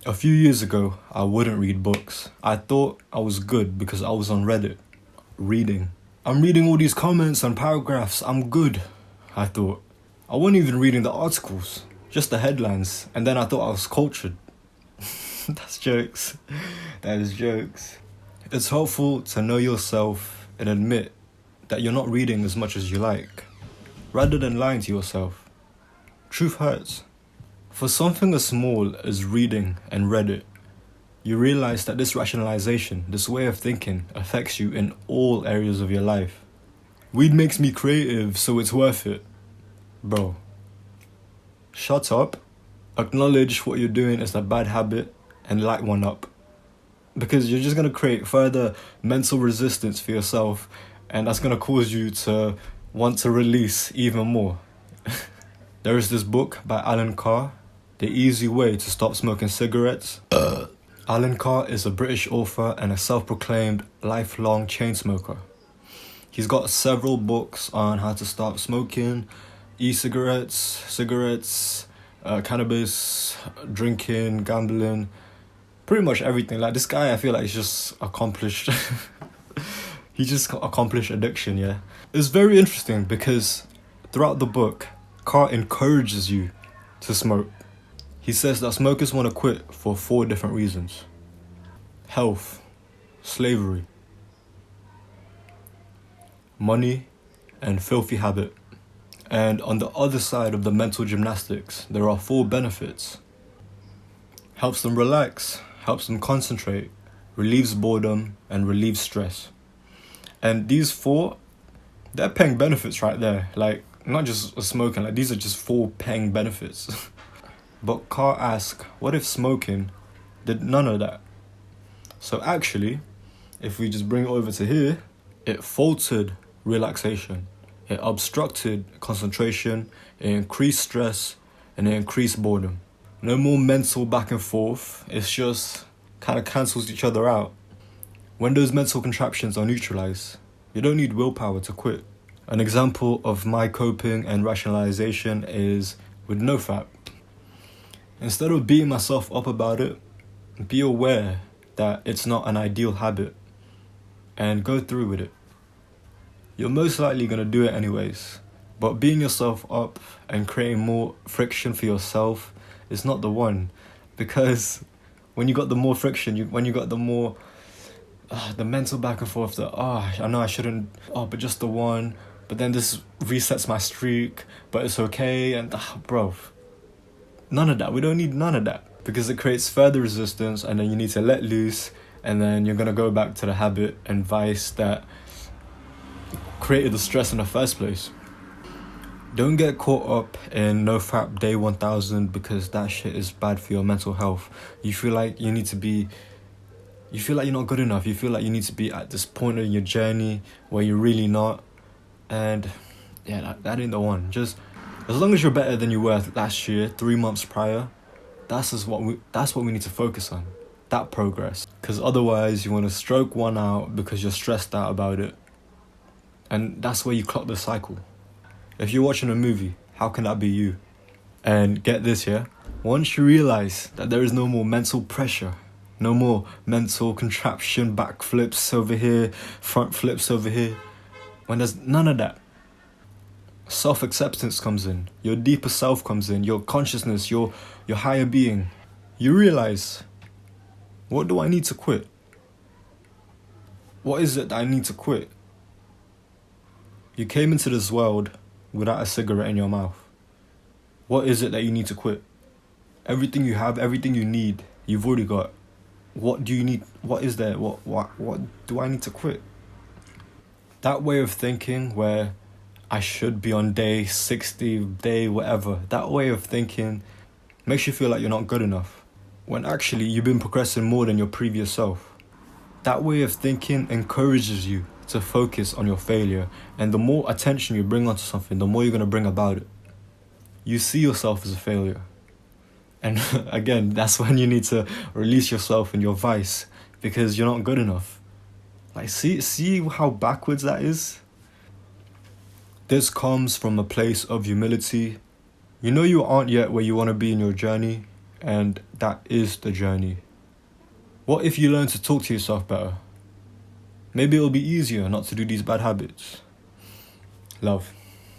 A few years ago, I wouldn't read books. I thought I was good because I was on Reddit, reading. I'm reading all these comments and paragraphs, I'm good, I thought. I wasn't even reading the articles, just the headlines, and then I thought I was cultured. That's jokes. That is jokes. It's helpful to know yourself and admit that you're not reading as much as you like, rather than lying to yourself. Truth hurts. For something as small as reading and Reddit, you realize that this rationalization, this way of thinking, affects you in all areas of your life. Weed makes me creative, so it's worth it. Bro, shut up, acknowledge what you're doing is a bad habit, and light one up. Because you're just going to create further mental resistance for yourself, and that's going to cause you to want to release even more. There is this book by Alan Carr, The Easy Way to Stop Smoking Cigarettes. Alan Carr is a British author and a self-proclaimed lifelong chain smoker. He's got several books on how to stop smoking, e-cigarettes, cigarettes, cannabis, drinking, gambling, pretty much everything. Like, this guy, I feel like he's just accomplished. He just accomplished addiction, yeah. It's very interesting because throughout the book, Carr encourages you to smoke. He says that smokers want to quit for 4 different reasons: health, slavery, money, and filthy habit. And on the other side of the mental gymnastics, there are 4 benefits. Helps them relax, helps them concentrate, relieves boredom, and relieves stress. And these 4, they're paying benefits right there. Like, not just smoking, like, these are just 4 paying benefits. But Carr asks, what if smoking did none of that? So actually, if we just bring it over to here, it faltered relaxation, it obstructed concentration, it increased stress, and it increased boredom. No more mental back and forth, it's just kind of cancels each other out. When those mental contraptions are neutralized, you don't need willpower to quit. An example of my coping and rationalization is with NoFap. Instead of beating myself up about it, be aware that it's not an ideal habit and go through with it. You're most likely going to do it anyways, but beating yourself up and creating more friction for yourself is not the one, because when you got the more friction, when you got the more the mental back and forth, I know I shouldn't, but just the one, but then this resets my streak, but it's okay, and bro, none of that. We don't need none of that, because it creates further resistance, and then you need to let loose, and then you're going to go back to the habit and vice that created the stress in the first place. Don't get caught up in NoFap day 1000, because that shit is bad for your mental health. You feel like you feel like you're not good enough. You feel like you need to be at this point in your journey where you're really not. And yeah, that ain't the one. Just as long as you're better than you were last year, 3 months prior, that's what we need to focus on. That progress. Because otherwise you want to stroke one out because you're stressed out about it. And that's where you clock the cycle. If you're watching a movie, how can that be you? And get this here, once you realize that there is no more mental pressure, no more mental contraption, back flips over here, front flips over here, when there's none of that, self-acceptance comes in, your deeper self comes in, your consciousness, your higher being. You realize, what do I need to quit? What is it that I need to quit? You came into this world without a cigarette in your mouth. What is it that you need to quit? Everything you have, everything you need, you've already got. What do you need? What is there? What do I need to quit? That way of thinking where I should be on day 60, day whatever, that way of thinking makes you feel like you're not good enough, when actually you've been progressing more than your previous self. That way of thinking encourages you to focus on your failure, and the more attention you bring onto something, the more you're going to bring about it. You see yourself as a failure. And again, that's when you need to release yourself in your vice, because you're not good enough. Like, see how backwards that is? This comes from a place of humility. You know you aren't yet where you want to be in your journey, And that is the journey. What if you learn to talk to yourself better? Maybe it'll be easier not to do these bad habits. Love.